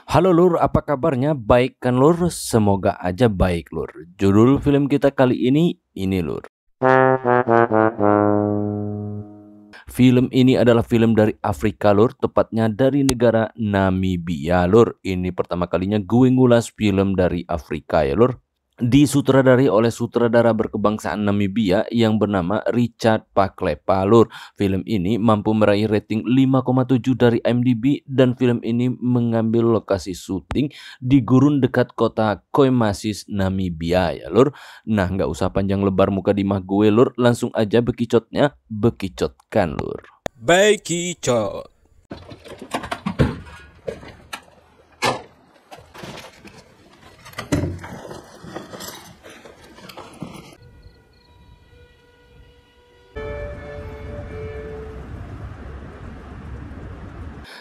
Halo Lur, apa kabarnya? Baik kan Lur? Semoga aja baik Lur. Judul film kita kali ini Lur. Film ini adalah film dari Afrika Lur, tepatnya dari negara Namibia Lur. Ini pertama kalinya gue ngulas film dari Afrika ya Lur. Disutradari oleh sutradara berkebangsaan Namibia yang bernama Richard Paklepa Lur. Film ini mampu meraih rating 5,7 dari IMDb dan film ini mengambil lokasi syuting di gurun dekat kota Khoimasis, Namibia ya Lur. Nah, nggak usah panjang lebar muka di mah gue Lur, langsung aja bekicotnya bekicotkan Lur. Bekicot.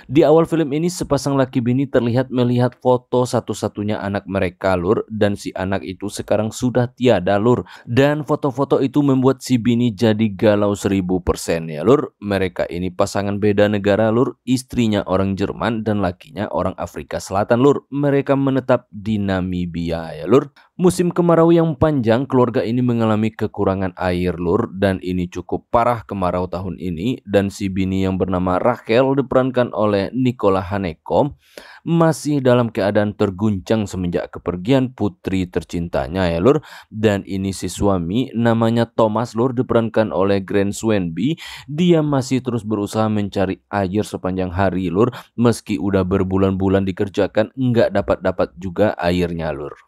Di awal film ini sepasang laki bini terlihat melihat foto satu-satunya anak mereka Lur, dan si anak itu sekarang sudah tiada Lur, dan foto-foto itu membuat si bini jadi galau 1000% ya Lur. Mereka ini pasangan beda negara Lur, istrinya orang Jerman dan lakinya orang Afrika Selatan Lur. Mereka menetap di Namibia ya Lur. Musim kemarau yang panjang, keluarga ini mengalami kekurangan air Lur, dan ini cukup parah kemarau tahun ini. Dan si bini yang bernama Rachel diperankan oleh Nicola Hanekom masih dalam keadaan terguncang semenjak kepergian putri tercintanya ya Lur. Dan ini si suami namanya Thomas Lur diperankan oleh Grant Swenby. Dia masih terus berusaha mencari air sepanjang hari Lur, meski udah berbulan-bulan dikerjakan nggak dapat juga airnya Lur.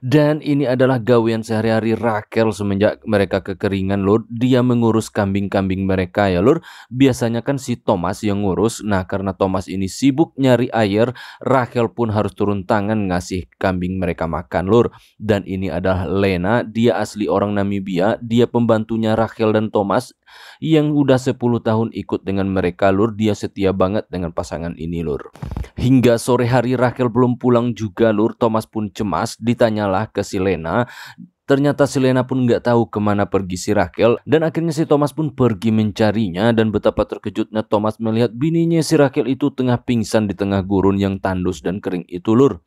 Dan ini adalah gawean sehari-hari Rachel semenjak mereka kekeringan Lur. Dia mengurus kambing-kambing mereka ya Lur. Biasanya kan si Thomas yang ngurus. Nah, karena Thomas ini sibuk nyari air, Rachel pun harus turun tangan ngasih kambing mereka makan Lur. Dan ini adalah Lena, dia asli orang Namibia. Dia pembantunya Rachel dan Thomas yang udah 10 tahun ikut dengan mereka Lur. Dia setia banget dengan pasangan ini Lur. Hingga sore hari Rachel belum pulang juga Lur. Thomas pun cemas, ditanyalah ke si Lena. Ternyata si Lena pun nggak tahu kemana pergi si Rachel, dan akhirnya si Thomas pun pergi mencarinya. Dan betapa terkejutnya Thomas melihat bininya si Rachel itu tengah pingsan di tengah gurun yang tandus dan kering itu Lur.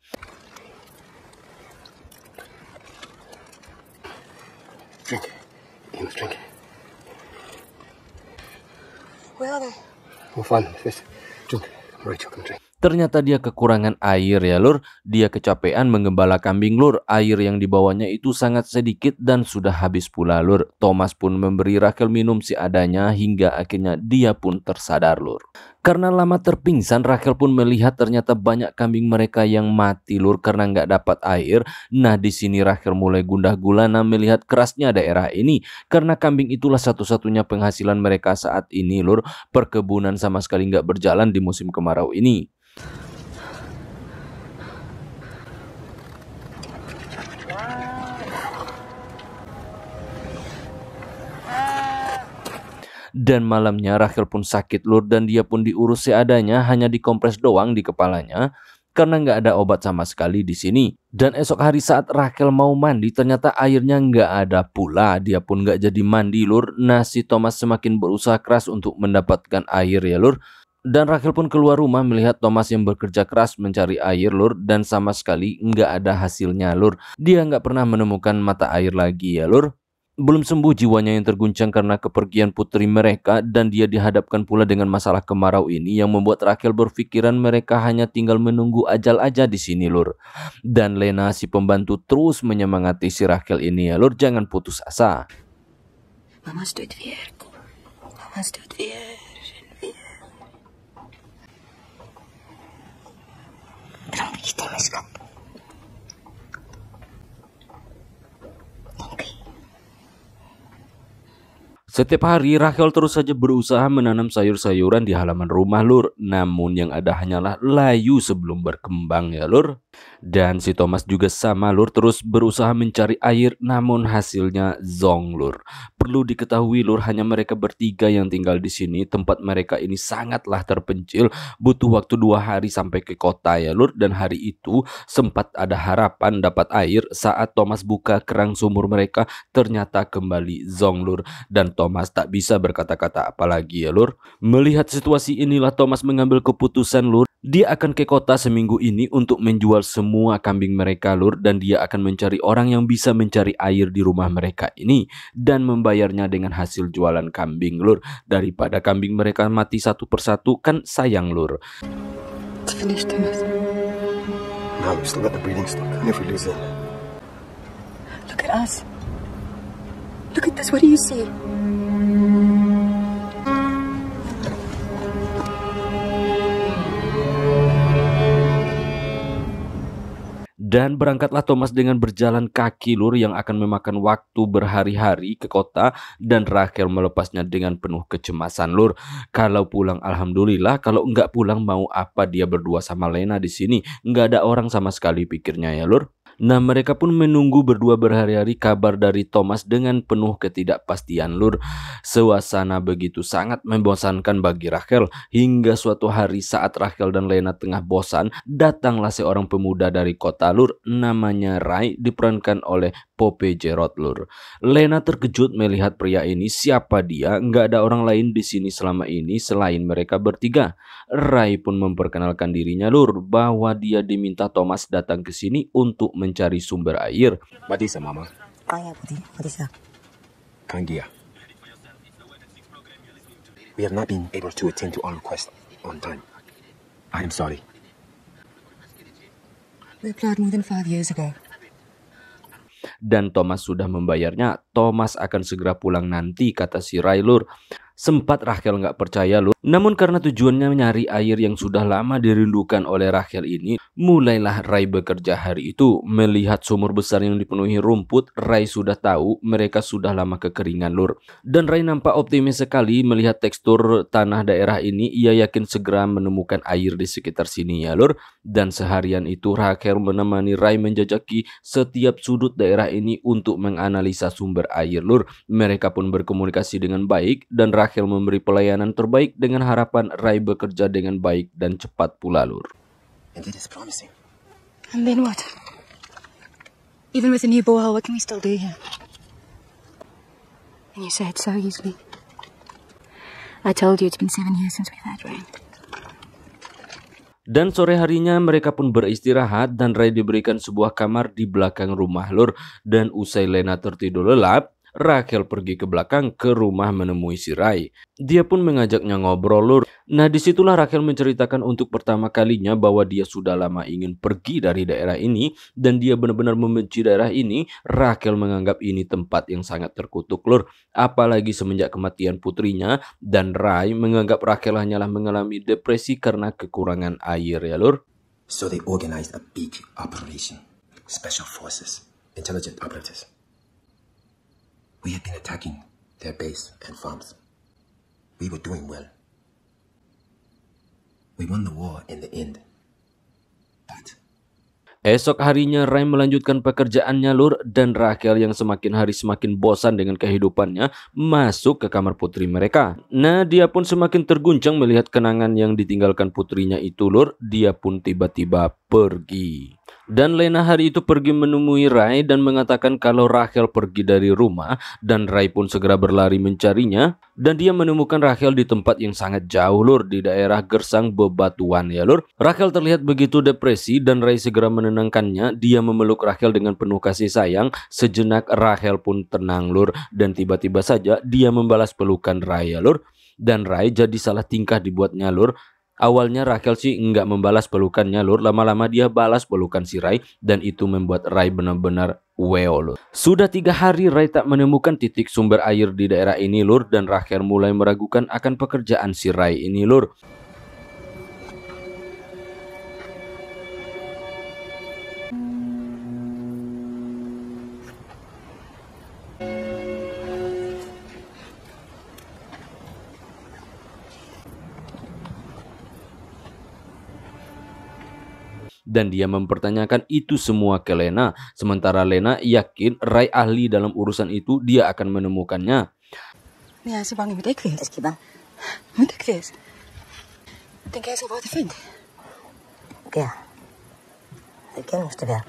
Drink. You must drink. Where are they? We'll find them. This. Drink. Rachel, come drink. Ternyata dia kekurangan air ya Lur. Dia kecapean menggembala kambing Lur. Air yang dibawanya itu sangat sedikit dan sudah habis pula Lur. Thomas pun memberi Rachel minum seadanya hingga akhirnya dia pun tersadar Lur. Karena lama terpingsan, Rachel pun melihat ternyata banyak kambing mereka yang mati Lur karena nggak dapat air. Nah, di sini Rachel mulai gundah gulana melihat kerasnya daerah ini, karena kambing itulah satu-satunya penghasilan mereka saat ini Lur. Perkebunan sama sekali nggak berjalan di musim kemarau ini. Dan malamnya Rachel pun sakit Lur, dan dia pun diurus seadanya, hanya dikompres doang di kepalanya karena nggak ada obat sama sekali di sini. Dan esok hari saat Rachel mau mandi, ternyata airnya nggak ada pula. Dia pun nggak jadi mandi Lur. Nah, si Thomas semakin berusaha keras untuk mendapatkan air ya Lur. Dan Rachel pun keluar rumah melihat Thomas yang bekerja keras mencari air Lur, dan sama sekali nggak ada hasilnya Lur. Dia nggak pernah menemukan mata air lagi ya Lur. Belum sembuh jiwanya yang terguncang karena kepergian putri mereka, dan dia dihadapkan pula dengan masalah kemarau ini yang membuat Rachel berpikiran mereka hanya tinggal menunggu ajal aja di sini Lur. Dan Lena si pembantu terus menyemangati si Rachel ini ya Lur, jangan putus asa. Mamas doet weer. Mamas doet weer. Tranquilo, mes schat. Setiap hari Rachel terus saja berusaha menanam sayur-sayuran di halaman rumah Lur. Namun yang ada hanyalah layu sebelum berkembang ya Lur. Dan si Thomas juga sama lur, terus berusaha mencari air namun hasilnya zong lur. Perlu diketahui lur, hanya mereka bertiga yang tinggal di sini. Tempat mereka ini sangatlah terpencil, butuh waktu 2 hari sampai ke kota ya lur. Dan hari itu sempat ada harapan dapat air. Saat Thomas buka kerang sumur mereka, ternyata kembali zong lur. Dan Thomas tak bisa berkata-kata apalagi ya lur. Melihat situasi inilah Thomas mengambil keputusan lur. Dia akan ke kota seminggu ini untuk menjual semua kambing mereka lur, dan dia akan mencari orang yang bisa mencari air di rumah mereka ini dan membayarnya dengan hasil jualan kambing lur. Daripada kambing mereka mati satu persatu, kan sayang lur. It's finished, Thomas. No, we've still got the breeding stock. And if we lose it, Look at us. Look at this. What do you see? Dan berangkatlah Thomas dengan berjalan kaki lur, yang akan memakan waktu berhari-hari ke kota. Dan Rachel melepasnya dengan penuh kecemasan lur. Kalau pulang alhamdulillah, kalau enggak pulang mau apa dia berdua sama Lena di sini? Enggak ada orang sama sekali pikirnya ya lur. Nah, mereka pun menunggu berdua berhari-hari kabar dari Thomas dengan penuh ketidakpastian lur. Suasana begitu sangat membosankan bagi Rachel, hingga suatu hari saat Rachel dan Lena tengah bosan, datanglah seorang pemuda dari kota lur, namanya Ray, diperankan oleh Pope Gerard lur. Lena terkejut melihat pria ini. Siapa dia? Nggak ada orang lain di sini selama ini selain mereka bertiga. Ray pun memperkenalkan dirinya lur, bahwa dia diminta Thomas datang ke sini untuk mencari sumber air. Madisa, Mama. Kaya, Putih. What is that? Kangia. We have not been able to attend to our request on time. I am sorry. We applied more than 5 years ago. Dan Thomas sudah membayarnya. Thomas akan segera pulang nanti, kata si Ray lur. Sempat Rachel nggak percaya lur. Namun karena tujuannya mencari air yang sudah lama dirindukan oleh Rachel ini, mulailah Ray bekerja hari itu. Melihat sumur besar yang dipenuhi rumput, Ray sudah tahu mereka sudah lama kekeringan lur. Dan Ray nampak optimis sekali melihat tekstur tanah daerah ini. Ia yakin segera menemukan air di sekitar sini ya lur. Dan seharian itu Rachel menemani Ray menjajaki setiap sudut daerah ini untuk menganalisa sumber air lur. Mereka pun berkomunikasi dengan baik, dan Rachel memberi pelayanan terbaik dengan harapan Ray bekerja dengan baik dan cepat pula lur. Indeed, it's promising. And then what? Even with a new borehole, what can we still do here? And you say it so easily. I told you it's been 7 years since we've had rain. Dan sore harinya mereka pun beristirahat, dan Ray diberikan sebuah kamar di belakang rumah lur. Dan usai Lena tertidur lelap, Rachel pergi ke belakang ke rumah menemui si Ray. Dia pun mengajaknya ngobrol lur. Nah, disitulah Rachel menceritakan untuk pertama kalinya bahwa dia sudah lama ingin pergi dari daerah ini, dan dia benar-benar membenci daerah ini. Rachel menganggap ini tempat yang sangat terkutuk lur, apalagi semenjak kematian putrinya. Dan Ray menganggap Rachel hanyalah mengalami depresi karena kekurangan air ya lur. So they organized a big operation. Special forces, intelligent operatives. We had been attacking their base and farms. We were doing well. We won the war in the end. But Esok harinya Ray melanjutkan pekerjaannya lur, dan Rachel yang semakin hari semakin bosan dengan kehidupannya masuk ke kamar putri mereka. Nah, dia pun semakin terguncang melihat kenangan yang ditinggalkan putrinya itu lur. Dia pun tiba-tiba pergi. Dan Lena hari itu pergi menemui Ray dan mengatakan kalau Rachel pergi dari rumah, dan Ray pun segera berlari mencarinya. Dan dia menemukan Rachel di tempat yang sangat jauh lur, di daerah gersang bebatuan ya lur. Rachel terlihat begitu depresi, dan Ray segera menenangkannya. Dia memeluk Rachel dengan penuh kasih sayang. Sejenak Rachel pun tenang lur, dan tiba-tiba saja dia membalas pelukan Ray ya lur. Dan Ray jadi salah tingkah dibuatnya lur. Awalnya Rachel sih nggak membalas pelukannya lur, lama-lama dia balas pelukan si Ray, dan itu membuat Ray benar-benar wow lur. Sudah 3 hari Ray tak menemukan titik sumber air di daerah ini lur, dan Rachel mulai meragukan akan pekerjaan si Ray ini lur. dan dia mempertanyakan itu semua ke Lena. Sementara Lena yakin Rai ahli dalam urusan itu, dia akan menemukannya. Men jeg er så bange for det ikke findes. Esquiva. Men det ikke findes. Den kan jeg så godt finde. Ja. Det måste vi ha.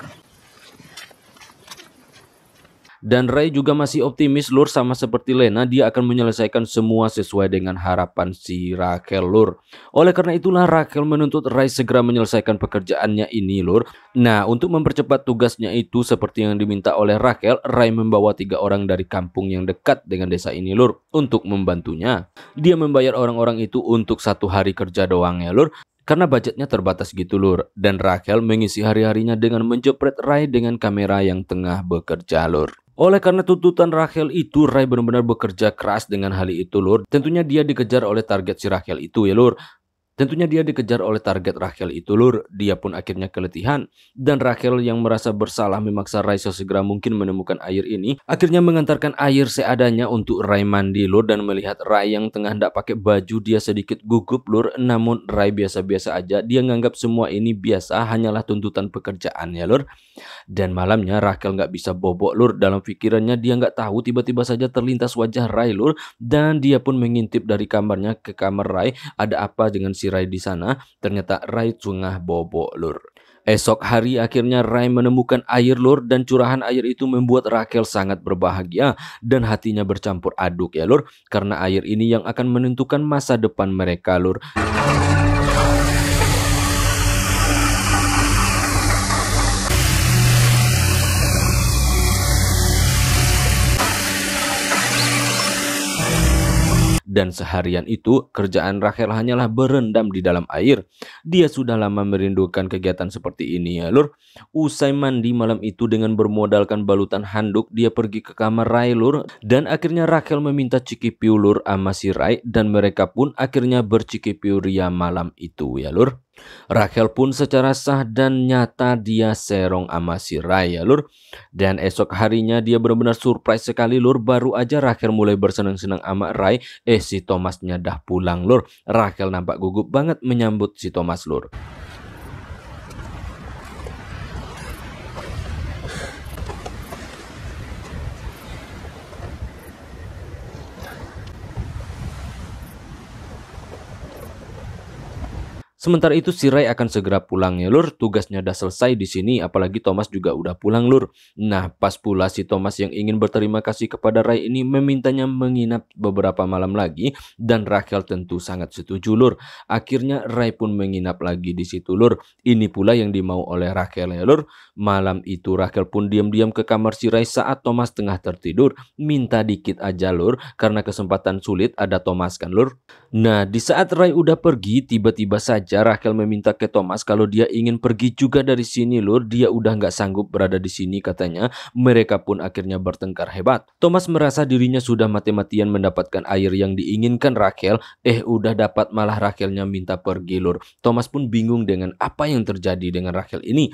Dan Rai juga masih optimis lur, sama seperti Lena, dia akan menyelesaikan semua sesuai dengan harapan si Rachel lur. Oleh karena itulah Rachel menuntut Rai segera menyelesaikan pekerjaannya ini lur. Nah, untuk mempercepat tugasnya itu seperti yang diminta oleh Rachel, Rai membawa 3 orang dari kampung yang dekat dengan desa ini lur untuk membantunya. Dia membayar orang-orang itu untuk 1 hari kerja doang ya lur, karena budgetnya terbatas gitu lur. Dan Rachel mengisi hari-harinya dengan menjepret Rai dengan kamera yang tengah bekerja lur. Oleh karena tuntutan Rachel itu, Rai benar-benar bekerja keras dengan hal itu lur. Tentunya dia dikejar oleh target si Rachel itu ya lur. Tentunya dia dikejar oleh target Rachel itu lur. Dia pun akhirnya keletihan. Dan Rachel yang merasa bersalah memaksa Rai sesegera mungkin menemukan air ini, akhirnya mengantarkan air seadanya untuk Rai mandi lur. Dan melihat Rai yang tengah hendak pakai baju, dia sedikit gugup lur. Namun Rai biasa-biasa aja. Dia nganggap semua ini biasa, hanyalah tuntutan pekerjaan ya lur. Dan malamnya Rachel nggak bisa bobok lur. Dalam pikirannya dia nggak tahu, tiba-tiba saja terlintas wajah Rai lur. Dan dia pun mengintip dari kamarnya ke kamar Rai. Ada apa dengan si Rai di sana? Ternyata Rai tengah bobok lur. Esok hari akhirnya Rai menemukan air lur, dan curahan air itu membuat Rachel sangat berbahagia dan hatinya bercampur aduk ya lur, karena air ini yang akan menentukan masa depan mereka lur. Dan seharian itu kerjaan Rachel hanyalah berendam di dalam air. Dia sudah lama merindukan kegiatan seperti ini ya lur. Usai mandi malam itu dengan bermodalkan balutan handuk, dia pergi ke kamar Rai lur. Dan akhirnya Rachel meminta cikipiu lur sama si Rai, dan mereka pun akhirnya bercikipiu ria malam itu ya lur. Rachel pun secara sah dan nyata dia serong sama si Rai ya lur. Dan esok harinya dia benar-benar surprise sekali lur. Baru aja Rachel mulai bersenang-senang sama Rai, si Thomasnya dah pulang lur. Rachel nampak gugup banget menyambut si Thomas lur. Sementara itu si Rai akan segera pulang ya lur. Tugasnya udah selesai di sini, apalagi Thomas juga udah pulang lur. Nah, pas pula si Thomas yang ingin berterima kasih kepada Rai ini memintanya menginap beberapa malam lagi, dan Rachel tentu sangat setuju lur. Akhirnya Rai pun menginap lagi di situ lur. Ini pula yang dimau oleh Rachel ya lur. Malam itu Rachel pun diam-diam ke kamar si Rai saat Thomas tengah tertidur. Minta dikit aja lur, karena kesempatan sulit ada Thomas kan lur. Nah, di saat Rai udah pergi, tiba-tiba saja Rachel meminta ke Thomas kalau dia ingin pergi juga dari sini lur. Dia udah nggak sanggup berada di sini katanya. Mereka pun akhirnya bertengkar hebat. Thomas merasa dirinya sudah mati-matian mendapatkan air yang diinginkan Rachel. Udah dapat malah Rachelnya minta pergi lur. Thomas pun bingung dengan apa yang terjadi dengan Rachel ini.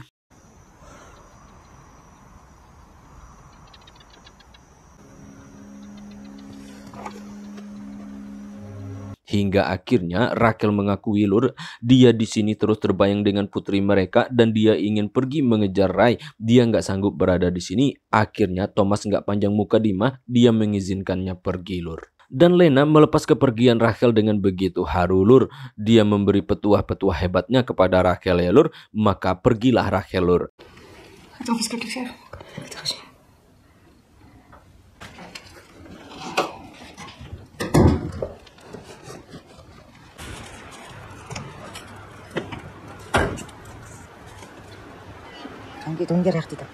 Hingga akhirnya Rachel mengakui lur, dia di sini terus terbayang dengan putri mereka dan dia ingin pergi mengejar Rai. Dia nggak sanggup berada di sini. Akhirnya Thomas nggak panjang muka dimah, dia mengizinkannya pergi lur. Dan Lena melepas kepergian Rachel dengan begitu haru lur. Dia memberi petuah-petuah hebatnya kepada Rachel ya lur. Maka pergilah Rachel lur. Hvorfor skal du se? Tunggu recht itu.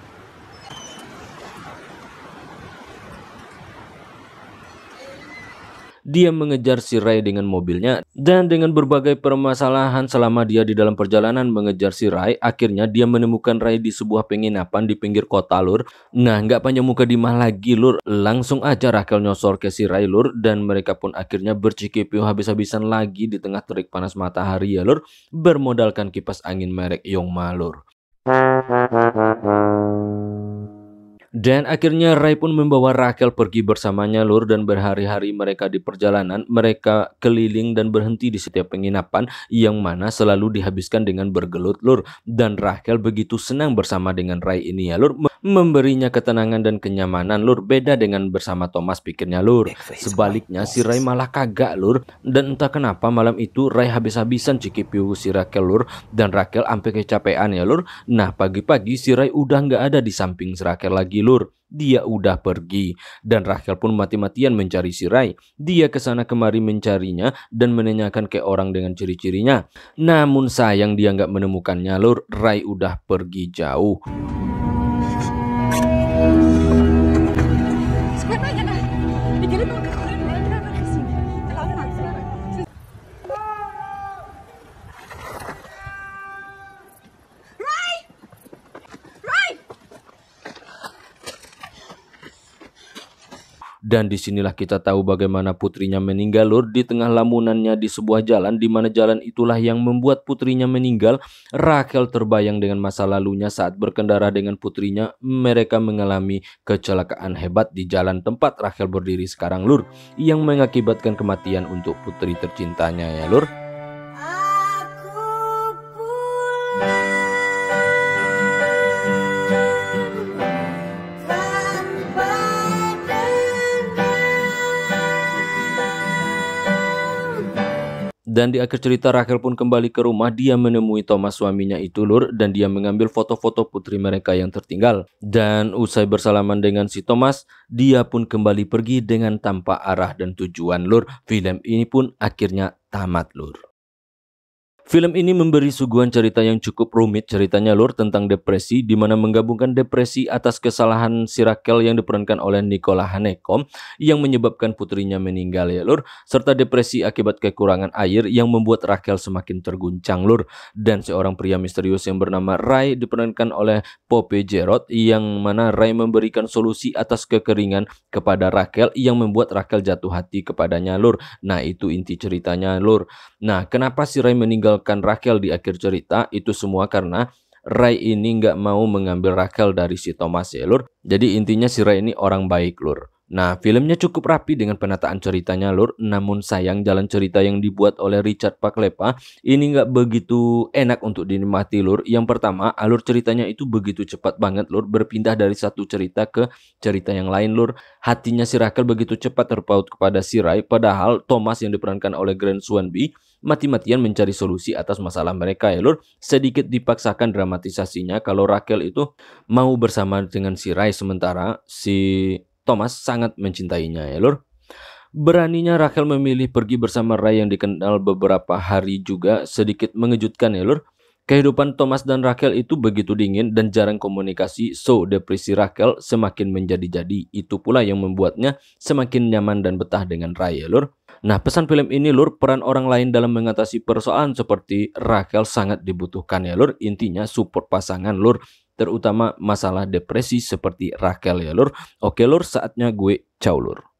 Dia mengejar si Rai dengan mobilnya, dan dengan berbagai permasalahan selama dia di dalam perjalanan mengejar si Rai, akhirnya dia menemukan Rai di sebuah penginapan di pinggir kota lur. Nah, nggak panjang muka dimah lagi lur, langsung aja Rachel nyosor ke si Rai lur, dan mereka pun akhirnya bercikipiu habis-habisan lagi di tengah terik panas matahari ya lur, bermodalkan kipas angin merek Yongma lur. Dan akhirnya Ray pun membawa Rachel pergi bersamanya lur, dan berhari-hari mereka di perjalanan, mereka keliling dan berhenti di setiap penginapan yang mana selalu dihabiskan dengan bergelut lur. Dan Rachel begitu senang bersama dengan Ray ini ya lur, memberinya ketenangan dan kenyamanan lur, beda dengan bersama Thomas pikirnya lur. Sebaliknya si Ray malah kagak lur, dan entah kenapa malam itu Ray habis-habisan cikipiu si Rachel lur, dan Rachel sampai kecapean ya lur. Nah pagi-pagi si Ray udah nggak ada di samping si Rachel lagi lur, dia udah pergi. Dan Rachel pun mati-matian mencari si Ray. Dia kesana kemari mencarinya dan menanyakan ke orang dengan ciri-cirinya. Namun sayang dia nggak menemukannya lur, Ray udah pergi jauh. Dan disinilah kita tahu bagaimana putrinya meninggal lur, di tengah lamunannya di sebuah jalan, di mana jalan itulah yang membuat putrinya meninggal. Rachel terbayang dengan masa lalunya saat berkendara dengan putrinya. Mereka mengalami kecelakaan hebat di jalan tempat Rachel berdiri sekarang lur, yang mengakibatkan kematian untuk putri tercintanya ya lur. Dan di akhir cerita Rachel pun kembali ke rumah. Dia menemui Thomas suaminya itu lur, dan dia mengambil foto-foto putri mereka yang tertinggal. Dan usai bersalaman dengan si Thomas, dia pun kembali pergi dengan tanpa arah dan tujuan lur. Film ini pun akhirnya tamat lur. Film ini memberi suguhan cerita yang cukup rumit ceritanya lur, tentang depresi, di mana menggabungkan depresi atas kesalahan si Rachel yang diperankan oleh Nicola Hanekom yang menyebabkan putrinya meninggal ya lur, serta depresi akibat kekurangan air yang membuat Rachel semakin terguncang lur. Dan seorang pria misterius yang bernama Ray diperankan oleh Pope Gerard, yang mana Ray memberikan solusi atas kekeringan kepada Rachel yang membuat Rachel jatuh hati kepadanya lur. Nah itu inti ceritanya lur. Nah kenapa si Ray meninggalkan Rachel di akhir cerita? Itu semua karena Ray ini nggak mau mengambil Rachel dari si Thomas ya lur. Jadi intinya si Ray ini orang baik lur. Nah filmnya cukup rapi dengan penataan ceritanya lur, namun sayang jalan cerita yang dibuat oleh Richard Paklepa ini nggak begitu enak untuk dinikmati lur. Yang pertama, alur ceritanya itu begitu cepat banget lur, berpindah dari satu cerita ke cerita yang lain lur. Hatinya si Rachel begitu cepat terpaut kepada si Ray, padahal Thomas yang diperankan oleh Grant Swanby mati-matian mencari solusi atas masalah mereka ya lur. Sedikit dipaksakan dramatisasinya kalau Rachel itu mau bersama dengan si Ray, sementara si Thomas sangat mencintainya ya lur. Beraninya Rachel memilih pergi bersama Ray yang dikenal beberapa hari juga sedikit mengejutkan ya lur. Kehidupan Thomas dan Rachel itu begitu dingin dan jarang komunikasi, so depresi Rachel semakin menjadi-jadi. Itu pula yang membuatnya semakin nyaman dan betah dengan Ray ya lur. Nah pesan film ini lur, peran orang lain dalam mengatasi persoalan seperti Rachel sangat dibutuhkan ya lur. Intinya support pasangan lur, terutama masalah depresi seperti Rachel ya lur. Oke lur, saatnya gue ciao lur.